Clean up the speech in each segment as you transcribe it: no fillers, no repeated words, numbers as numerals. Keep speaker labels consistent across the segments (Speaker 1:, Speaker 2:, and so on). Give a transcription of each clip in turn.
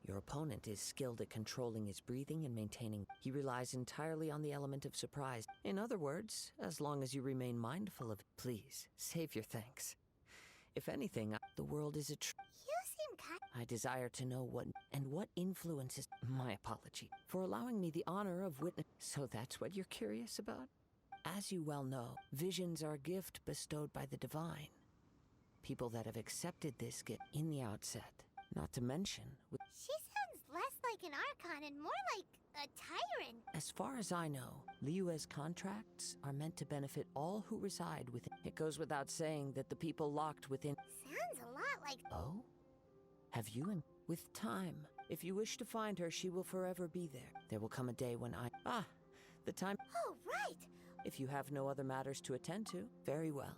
Speaker 1: Your opponent is skilled at controlling his breathing and maintaining. He relies entirely on the element of surprise. In other words, as long as you remain mindful of it, please, save your thanks. If anything, the world is a
Speaker 2: You seem kind.
Speaker 1: I desire to know what influences. My apology for allowing me the honor of witness. So that's what you're curious about? As you well know, visions are a gift bestowed by the divine. People that have accepted this gift in the outset, not to mention.
Speaker 2: She sounds less like an Archon and more like a tyrant.
Speaker 1: As far as I know, Liyue's contracts are meant to benefit all who reside within. It goes without saying that the people locked within.
Speaker 2: Sounds a lot like.
Speaker 1: Oh? Have you? With time, if you wish to find her, she will forever be there. There will come a day when the time.
Speaker 2: Oh, right.
Speaker 1: If you have no other matters to attend to, very well.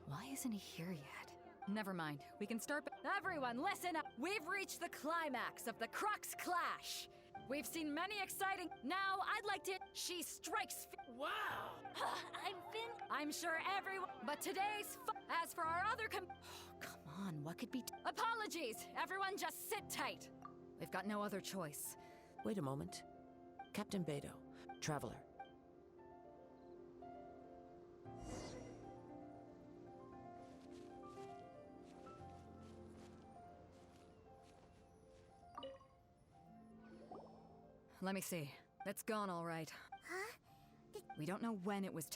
Speaker 3: Why isn't he here yet? Never mind. We can start. Everyone, listen up! We've reached the climax of the Crux Clash! We've seen many exciting. Now, I'd like to. She strikes.
Speaker 4: Wow!
Speaker 2: I'm Finn.
Speaker 3: I'm sure everyone. But today's. As for our other. Come on, what could be. Apologies! Everyone just sit tight. We've got no other choice.
Speaker 1: Wait a moment. Captain Beto, Traveler.
Speaker 3: Let me see. It's gone all right.
Speaker 2: Huh?
Speaker 3: We don't know when it was.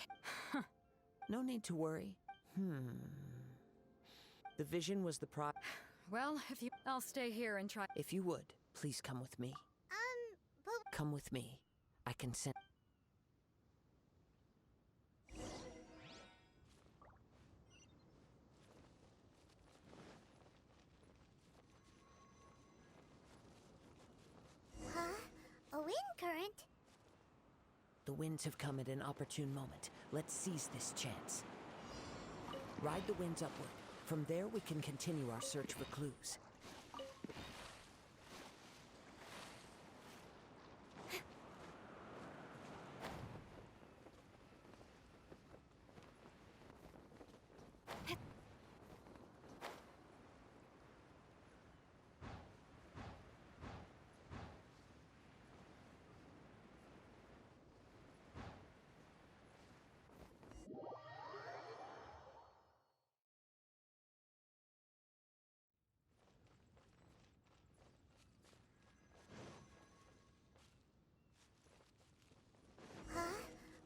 Speaker 1: No need to worry. The vision was the
Speaker 3: Well, if you. I'll stay here and try.
Speaker 1: If you would, please come with me.
Speaker 2: But
Speaker 1: Come with me. I consent.
Speaker 2: a wind current?
Speaker 1: The winds have come at an opportune moment. Let's seize this chance. Ride the winds upward. From there, we can continue our search for clues.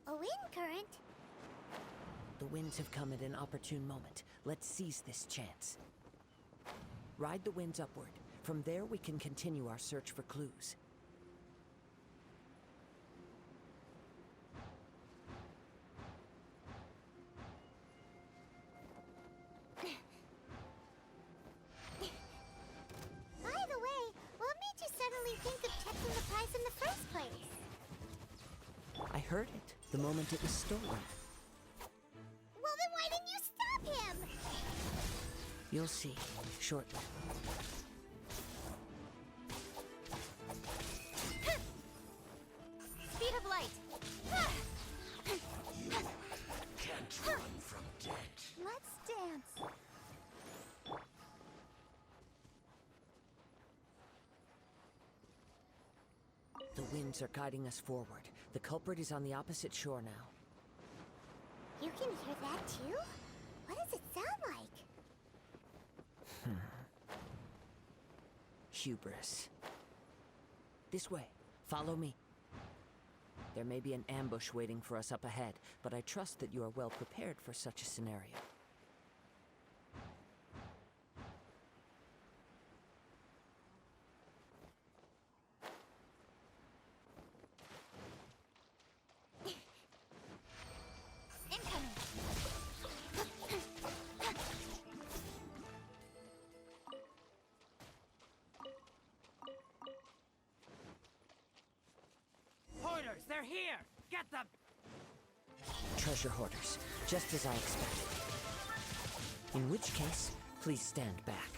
Speaker 2: A wind current?
Speaker 1: The winds have come at an opportune moment. Let's seize this chance. Ride the winds upward. From there, we can continue our search for clues.
Speaker 2: By the way, what made you suddenly think of checking the prize in the first place?
Speaker 1: I heard it the moment it was stolen.
Speaker 2: Well, then why didn't you stop him?
Speaker 1: You'll see shortly.
Speaker 2: Speed of light.
Speaker 4: Can't run from death.
Speaker 2: Let's dance.
Speaker 1: The winds are guiding us forward. The culprit is on the opposite shore now.
Speaker 2: You can hear that too? What does it sound like?
Speaker 1: Hubris. This way. Follow me. There may be an ambush waiting for us up ahead, but I trust that you are well prepared for such a scenario.
Speaker 2: Incoming.
Speaker 4: Hoarders, they're here! Get them!
Speaker 1: Treasure hoarders, just as I expected. In which case, please stand back.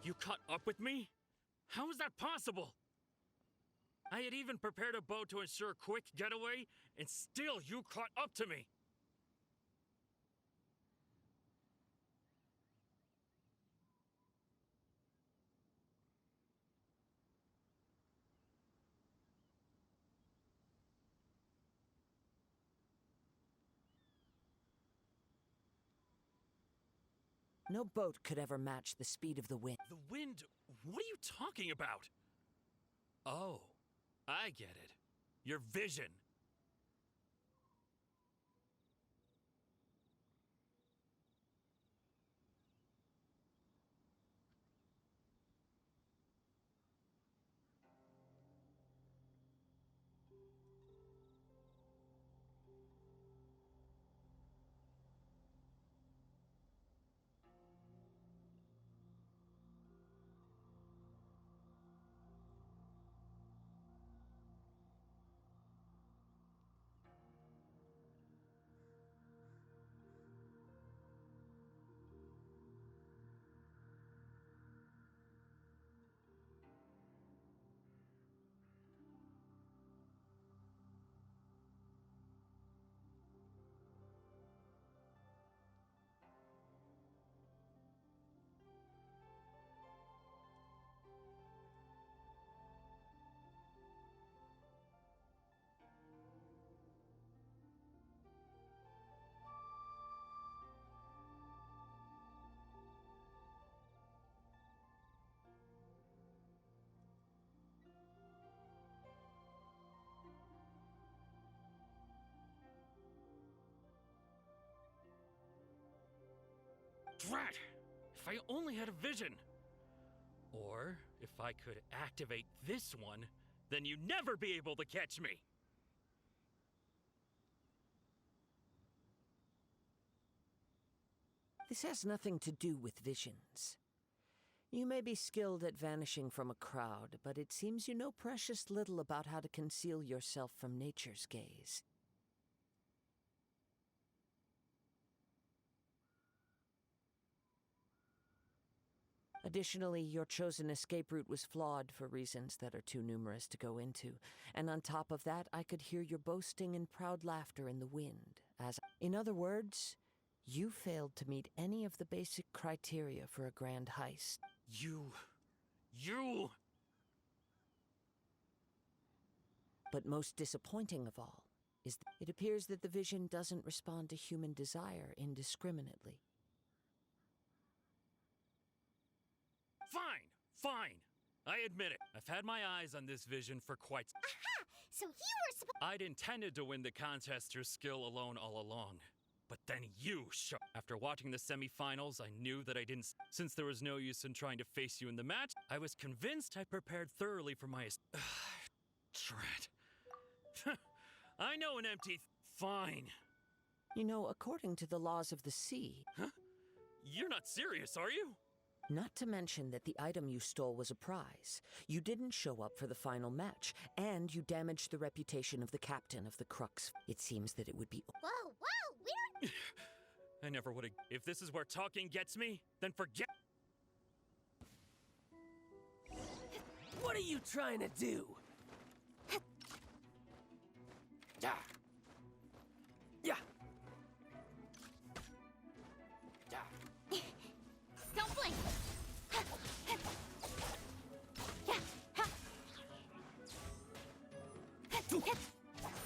Speaker 5: You caught up with me? How is that possible? I had even prepared a boat to ensure a quick getaway, and still you caught up to me!
Speaker 1: No boat could ever match the speed of the wind.
Speaker 5: The wind? What are you talking about? Oh, I get it. Your vision. Drat! If I only had a vision! Or, if I could activate this one, then you'd never be able to catch me!
Speaker 1: This has nothing to do with visions. You may be skilled at vanishing from a crowd, but it seems you know precious little about how to conceal yourself from nature's gaze. Additionally, your chosen escape route was flawed for reasons that are too numerous to go into. And on top of that, I could hear your boasting and proud laughter in the wind. In other words, you failed to meet any of the basic criteria for a grand heist.
Speaker 5: You...
Speaker 1: But most disappointing of all is it appears that the vision doesn't respond to human desire indiscriminately.
Speaker 5: Fine. I admit it. I've had my eyes on this vision for quite
Speaker 2: Aha! So you were supposed.
Speaker 5: I'd intended to win the contest through skill alone all along. But then you showed. After watching the semifinals, I knew that I didn't. Since there was no use in trying to face you in the match, I was convinced I prepared thoroughly for my. Drat. I know an empty. Fine.
Speaker 1: You know, according to the laws of the sea.
Speaker 5: Huh? You're not serious, are you?
Speaker 1: Not to mention that the item you stole was a prize. You didn't show up for the final match, and you damaged the reputation of the captain of the Crux. It seems that it would be.
Speaker 2: Whoa, we don't.
Speaker 5: I never would have. If this is where talking gets me, then forget.
Speaker 4: What are you trying to do? Yeah. Yeah. Yeah.
Speaker 2: Don't blink.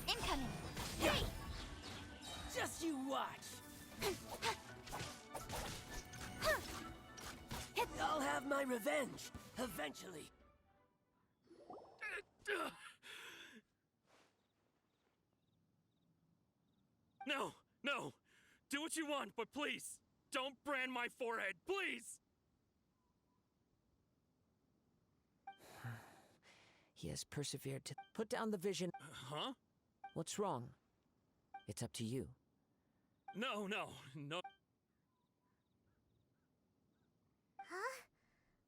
Speaker 2: Incoming. Hey.
Speaker 4: Just you watch. I'll have my revenge eventually.
Speaker 5: No, no! Do what you want, but please, don't brand my forehead, please!
Speaker 1: He has persevered to put down the vision.
Speaker 5: Huh?
Speaker 1: What's wrong? It's up to you.
Speaker 5: No.
Speaker 2: Huh?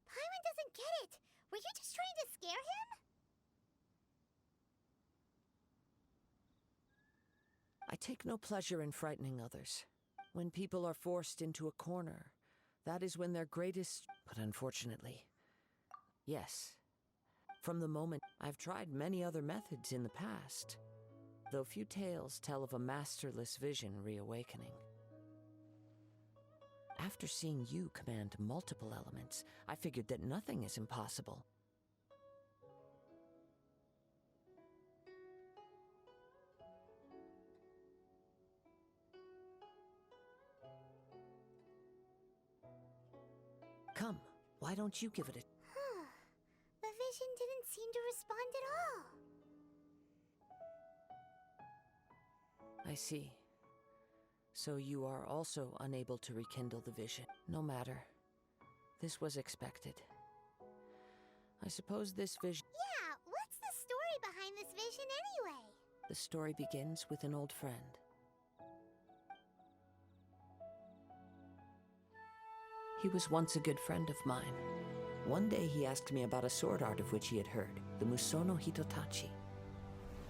Speaker 2: Paimon doesn't get it. Were you just trying to scare him?
Speaker 1: I take no pleasure in frightening others. When people are forced into a corner, that is when their greatest... But unfortunately, yes. From the moment, I've tried many other methods in the past, though few tales tell of a masterless vision reawakening. After seeing you command multiple elements, I figured that nothing is impossible. Come, why don't you give it a...
Speaker 2: The vision didn't seem to respond at all.
Speaker 1: I see. So you are also unable to rekindle the vision. No matter. This was expected. I suppose this vision...
Speaker 2: Yeah, what's the story behind this vision anyway?
Speaker 1: The story begins with an old friend. He was once a good friend of mine. One day he asked me about a sword art of which he had heard, the Musono Hitotachi.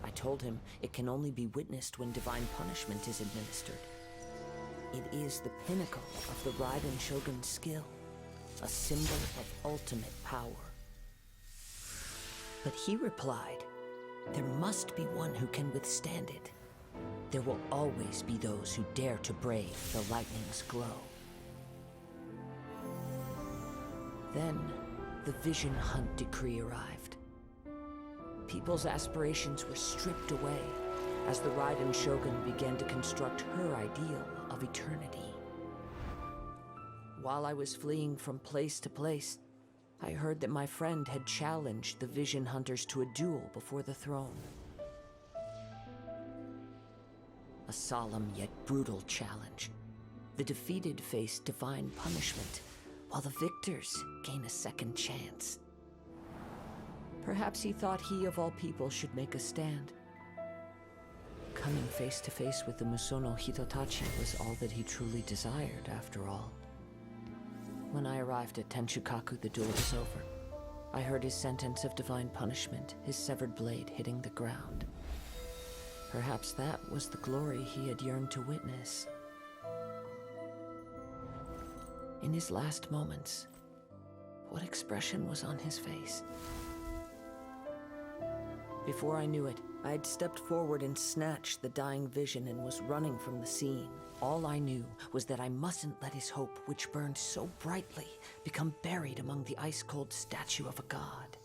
Speaker 1: I told him it can only be witnessed when divine punishment is administered. It is the pinnacle of the Raiden Shogun's skill, a symbol of ultimate power. But he replied, there must be one who can withstand it. There will always be those who dare to brave the lightning's glow. Then, the Vision Hunt decree arrived. People's aspirations were stripped away as the Raiden Shogun began to construct her ideal of eternity. While I was fleeing from place to place, I heard that my friend had challenged the Vision Hunters to a duel before the throne. A solemn yet brutal challenge. The defeated face divine punishment, while the victors gain a second chance. Perhaps he thought he of all people should make a stand. Coming face to face with the Musono Hitotachi was all that he truly desired, after all. When I arrived at Tenshukaku, the duel was over. I heard his sentence of divine punishment, his severed blade hitting the ground. Perhaps that was the glory he had yearned to witness. In his last moments, what expression was on his face? Before I knew it, I had stepped forward and snatched the dying vision and was running from the scene. All I knew was that I mustn't let his hope, which burned so brightly, become buried among the ice-cold statue of a god.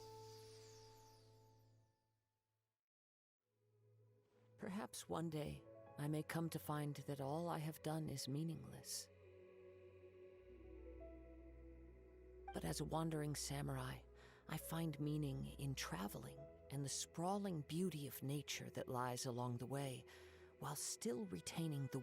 Speaker 1: Perhaps one day, I may come to find that all I have done is meaningless. But as a wandering samurai, I find meaning in traveling and the sprawling beauty of nature that lies along the way, while still retaining the